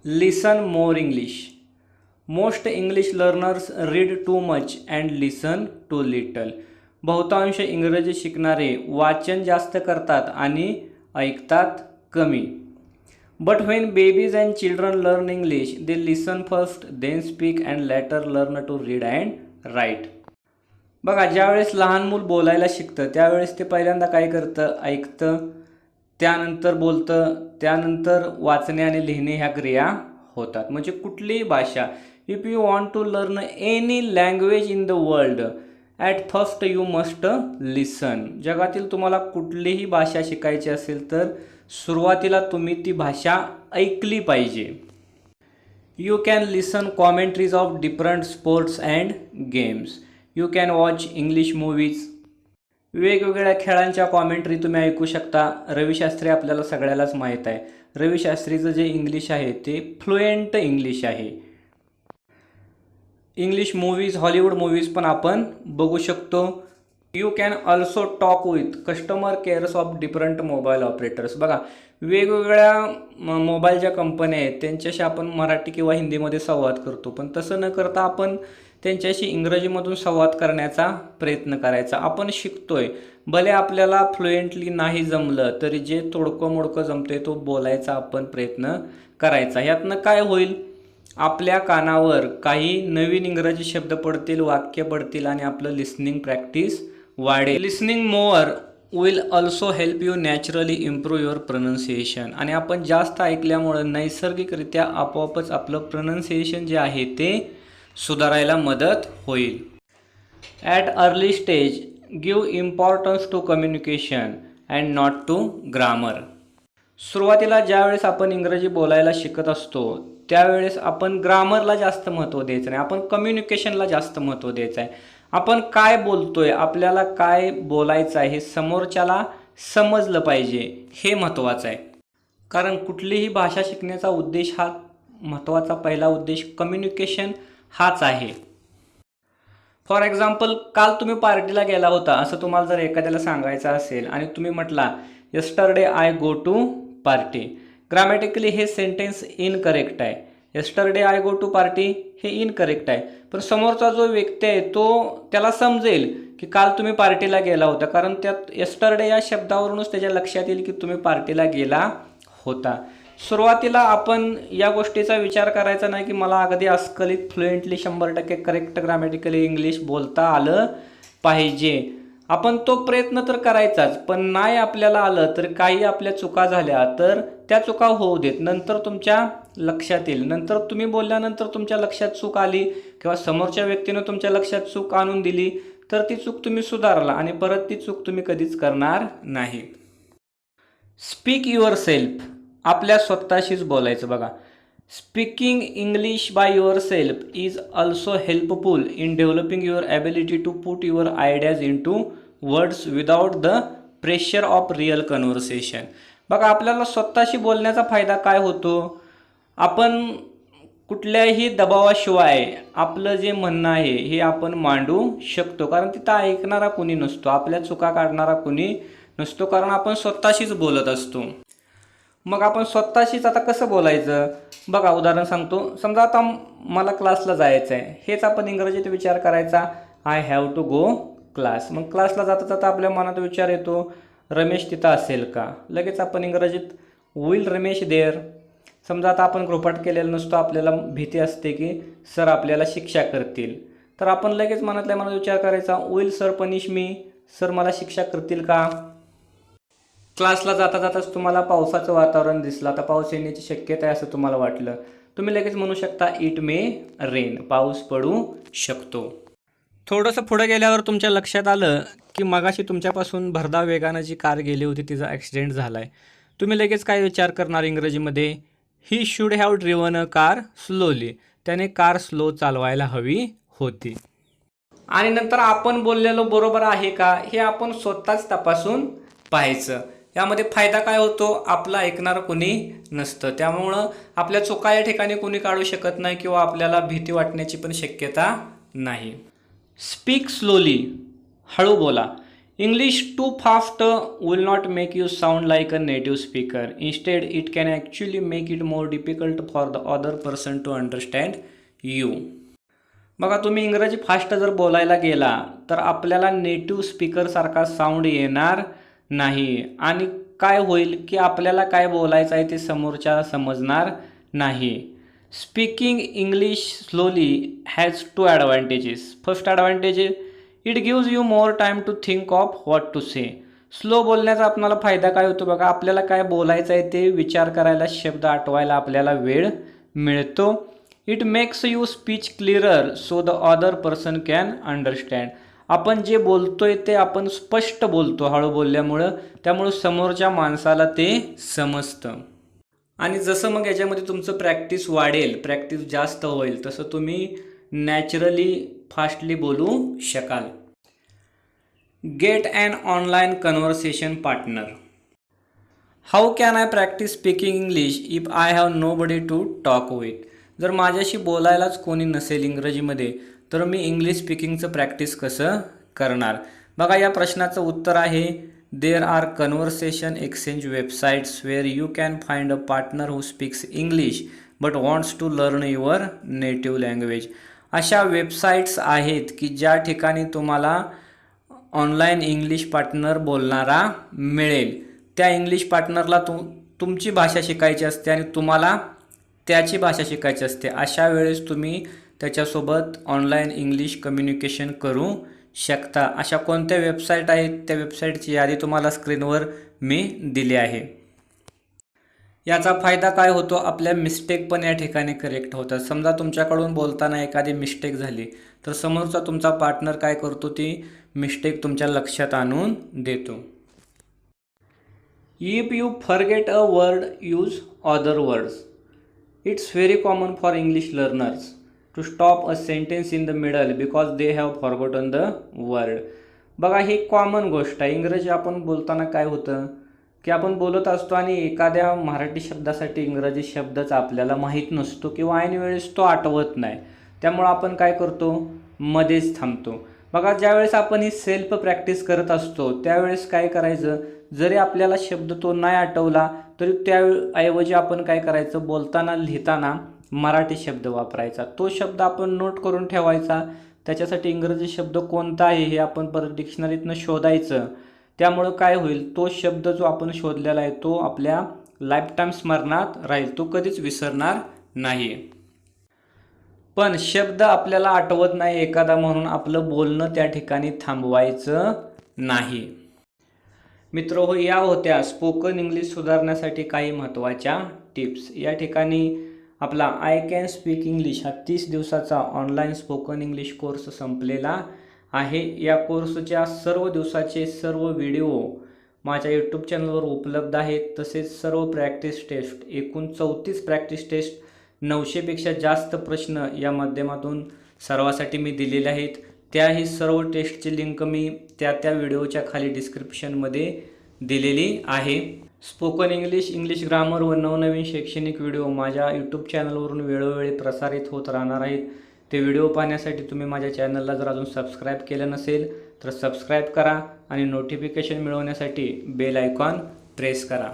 Listen more English. Most English learners read too much and listen too little. बहुतांश इंग्रजी शिकणारे वाचन जास्त करतात आणि ऐकतात कमी. But when babies and children learn English, they listen first, then speak and later learn to read and write. बघा, ज्यावेळेस लहान मूल बोलायला शिकतं त्यावेळेस ते पहिल्यांदा काय करतं, ऐकतं, त्यानंतर बोलतं, त्यानंतर वाचणे आणि लिहिणे ह्या क्रिया होतात. म्हणजे कुठलीही भाषा, if you want to learn any language in the world, at first you must listen. जगातील तुम्हाला कुठलीही भाषा शिकायची असेल तर सुरुवातीला तुम्ही ती भाषा ऐकली पाहिजे. You can listen commentaries of different sports and games. You can watch English movies. वेगवेगळ्या खेळांच्या कॉमेंट्री तुम्ही ऐकू शकता. रवी शास्त्री आपल्याला सगळ्यालाच माहीत आहे. रवी शास्त्रीचं जे इंग्लिश आहे ते फ्लुएंट इंग्लिश आहे. इंग्लिश मूवीज, हॉलिवूड मूवीज पण आपण बघू शकतो. You can also talk with customer CARES of different mobile operators. बघा, वेगवेगळ्या मोबाईल ज्या कंपन्या आहेत त्यांच्याशी आपण मराठी किंवा हिंदीमध्ये संवाद करतो, पण तसं न करता आपण त्यांच्याशी इंग्रजीमधून संवाद करण्याचा प्रयत्न करायचा. आपण शिकतोय, भले आपल्याला फ्लुएंटली नाही जमलं तरी जे तोडकं मोडकं जमतंय तो बोलायचा आपण प्रयत्न करायचा. ह्यातनं काय होईल, आपल्या कानावर काही नवीन इंग्रजी शब्द पडतील, वाक्य पडतील आणि आपलं लिसनिंग प्रॅक्टिस वाढेल. Listening mower will also help you naturally improve your pronunciation. आणि आपण जास्त ऐकल्यामुळं नैसर्गिकरित्या आपोआपच आपलं प्रोनाऊन्सिएशन जे आहे ते सुधारायला मदत होईल. At early stage give importance to communication and not to grammar. सुरुवातीला ज्यावेळेस आपण इंग्रजी बोलायला शिकत असतो त्यावेळेस आपण ग्रामरला जास्त महत्त्व द्यायचं नाही, आपण कम्युनिकेशनला जास्त महत्त्व द्यायचं आहे. आपण काय बोलतोय, आपल्याला काय बोलायचं आहे हे समोरच्याला समजलं पाहिजे, हे महत्त्वाचं आहे. कारण कुठलीही भाषा शिकण्याचा उद्देश हा महत्त्वाचा पहिला उद्देश कम्युनिकेशन हाच आहे. फॉर एक्झाम्पल, काल तुम्ही पार्टीला गेला होता असं तुम्हाला जर एखाद्याला सांगायचं असेल आणि तुम्ही म्हटला yesterday I go to party, grammatically हे सेंटेन्स इनकरेक्ट आहे. Yesterday I go to party हे इनकरेक्ट आहे. पण समोरचा जो व्यक्ती आहे तो त्याला समजेल की काल तुम्ही पार्टीला गेला होता, कारण त्यात यस्टरडे या शब्दावरूनच त्याच्या लक्षात येईल की तुम्ही पार्टीला गेला होता. सुरुवातीला आपण या गोष्टीचा विचार करायचा नाही की मला अगदी अस्खलित फ्लुएंटली 100% करेक्ट ग्रामॅटिकली इंग्लिश बोलता आलं पाहिजे. आपण तो प्रयत्न तर करायचाच, पण नाही आपल्याला आलं तर काही आपल्या चुका झाल्या तर त्या चुका होऊ देत, नंतर तुमच्या लक्षात येईल. नंतर तुम्ही बोलल्यानंतर तुमच्या लक्षात चूक आली किंवा समोरच्या व्यक्तीनं तुमच्या लक्षात चूक आणून दिली तर ती चूक तुम्ही सुधारला आणि परत ती चूक तुम्ही कधीच करणार नाही. Speak yourself. आपल्या स्वतःशीच बोलायचं. बघा, speaking English by yourself is also helpful in developing your ability to put your ideas into words without the pressure of real conversation. बघा, आपल्याला स्वतःशी बोलण्याचा फायदा काय होतो, आपण कुठल्याही दबावाशिवाय आपलं जे म्हणणं आहे हे आपण मांडू शकतो. कारण तिथं ऐकणारा कुणी नसतो, आपल्या चुका काढणारा कुणी नसतो, कारण आपण स्वतःशीच बोलत असतो. मग आपण स्वतःशीच आता कसं बोलायचं, बघा उदाहरण सांगतो. समजा आता मला क्लासला जायचं आहे, हेच आपण इंग्रजीत विचार करायचा, I have to go class. मग क्लासला जाता जाता आपल्या मनात विचार येतो, रमेश तिथं असेल का. लगेच आपण इंग्रजीत विल रमेश देअर. समजा आता आपण गृहपाठ केलेला नसतो, आपल्याला भीती असते की सर आपल्याला शिक्षा करतील, तर आपण लगेच मनातल्या मनात विचार करायचा, will sir punish me. Sir मला शिक्षा करतील का. क्लासला जाता जाताच तुम्हाला पावसाचं वातावरण दिसलं, आता पाऊस येण्याची शक्यता आहे असं तुम्हाला वाटलं, तुम्ही लगेच म्हणू शकता इट मे रेन, पाऊस पडू शकतो. थोडंसं पुढे गेल्यावर तुमच्या लक्षात आलं की मगाशी तुमच्यापासून भरधाव वेगानं जी कार गेली होती तिचा ॲक्सिडेंट झाला आहे. तुम्ही लगेच काय विचार करणार इंग्रजीमध्ये, he should have driven a car slowly. त्याने कार स्लो चालवायला हवी होती. आणि नंतर आपण बोललेलो बरोबर आहे का हे आपण स्वतःच तपासून पाहायचं. यामध्ये फायदा काय होतो, आपलं ऐकणारं कोणी नसतं, त्यामुळं आपल्या चुका या ठिकाणी कोणी काढू शकत नाही किंवा आपल्याला भीती वाटण्याची पण शक्यता नाही. स्पीक स्लोली, हळू बोला. English too fast will not make you sound like a native speaker. Instead, it can actually make it more difficult for the other person to understand you. बघा, तुम्ही इंग्रजी फास्ट जर बोलायला गेला तर आपल्याला नेटिव्ह स्पीकरसारखा साऊंड येणार नाही आणि काय होईल की आपल्याला काय बोलायचं आहे ते समोरच्याला समजणार नाही. Speaking English slowly has two advantages. First advantage it gives you more time to think of what to say. Slow बोलण्याचा आपल्याला फायदा काय होतो बघा, आपल्याला काय बोलायचं आहे ते विचार करायला, शब्द आठवायला आपल्याला वेळ मिळतो. It makes you speech clearer so the other person can understand. आपण जे बोलतोय ते आपण स्पष्ट बोलतो हळू बोलल्यामुळं, त्यामुळं समोरच्या माणसाला ते समजतं. आणि जसं मग याच्यामध्ये तुमचं प्रॅक्टिस वाढेल, प्रॅक्टिस जास्त होईल, तसं तुम्ही नॅचरली फास्टली बोलू शकाल. Get an online conversation partner. How can I practise speaking English if I have nobody to talk with. जर माझ्याशी बोलायलाच कोणी नसेल इंग्रजीमध्ये तर मी इंग्लिश स्पीकिंगचं प्रॅक्टिस कसं करणार. बघा, या प्रश्नाचं उत्तर आहे there are conversation exchange websites where you can find a partner who speaks English but wants to learn your native language. अशा वेबसाईट्स आहेत की ज्या ठिकाणी तुम्हाला ऑनलाईन इंग्लिश पार्टनर बोलणारा मिळेल. त्या इंग्लिश पार्टनरला तुमची भाषा शिकायची असते आणि तुम्हाला त्याची भाषा शिकायची असते. अशा वेळेस तुम्ही त्याच्यासोबत ऑनलाईन इंग्लिश कम्युनिकेशन करू शकता. अशा कोणत्या वेबसाईट आहेत त्या वेबसाईटची यादी तुम्हाला स्क्रीनवर मी दिली आहे. याचा फायदा काय होतो, आपल्या मिस्टेक पण या ठिकाणी करेक्ट होतात. समजा तुमच्याकडून बोलताना एखादी मिस्टेक झाली तर समोरचा तुमचा पार्टनर काय करतो, ती मिस्टेक तुमच्या लक्षात आणून देतो. If you forget a word use other words. It's very common for English learners to stop a sentence in the middle because they have forgotten the word. बघा, ही कॉमन गोष्ट आहे. इंग्रजी आपण बोलताना काय होतं की आपण बोलत असतो आणि एखाद्या मराठी शब्दासाठी इंग्रजी शब्दच आपल्याला माहीत नसतो किंवा ऐन वेळेस तो आठवत नाही. त्यामुळं आपण काय करतो, मध्येच थांबतो. बघा, ज्यावेळेस आपण ही सेल्फ प्रॅक्टिस करत असतो त्यावेळेस काय करायचं, जरी आपल्याला शब्द तो नाही आठवला तरी त्याऐवजी आपण काय करायचं, बोलताना लिहिताना मराठी शब्द वापरायचा. तो शब्द आपण नोट करून ठेवायचा. त्याच्यासाठी इंग्रजी शब्द कोणता आहे हे आपण परत डिक्शनरीतनं शोधायचं. त्यामुळं काय होईल, तो शब्द जो आपण शोधलेला आहे तो आपल्या लाईफटाईम स्मरणात राहील, तो कधीच विसरणार नाही. पण शब्द आपल्याला आठवत नाही एखादा म्हणून आपलं बोलणं त्या ठिकाणी थांबवायचं नाही. मित्रहो, या होत्या स्पोकन इंग्लिश सुधारण्यासाठी काही महत्त्वाच्या टिप्स. या ठिकाणी आपला आय कॅन स्पीक इंग्लिश हा 30 दिवसाचा ऑनलाईन स्पोकन इंग्लिश कोर्स संपलेला आहे. या कोर्सच्या सर्व दिवसाचे सर्व व्हिडिओ माझ्या यूट्यूब चॅनलवर उपलब्ध आहेत. तसेच सर्व प्रॅक्टिस टेस्ट, एकूण 34 प्रॅक्टिस टेस्ट, 900पेक्षा जास्त प्रश्न या माध्यमातून सर्वासाठी मी दिलेले आहेत. त्याही सर्व टेस्टची लिंक मी त्या व्हिडिओच्या खाली डिस्क्रिप्शनमध्ये दिलेली आहे. स्पोकन इंग्लिश, इंग्लिश ग्रामर व नवनवीन शैक्षणिक व्हिडिओ माझ्या यूट्यूब चॅनलवरून वेळोवेळी प्रसारित होत राहणार आहेत. ते व्हिडिओ पाहण्यासाठी तुम्ही माझ्या चॅनलला जर अजून सबस्क्राईब केलं नसेल तर सबस्क्राईब करा आणि नोटिफिकेशन मिळवण्यासाठी बेल आयकॉन प्रेस करा.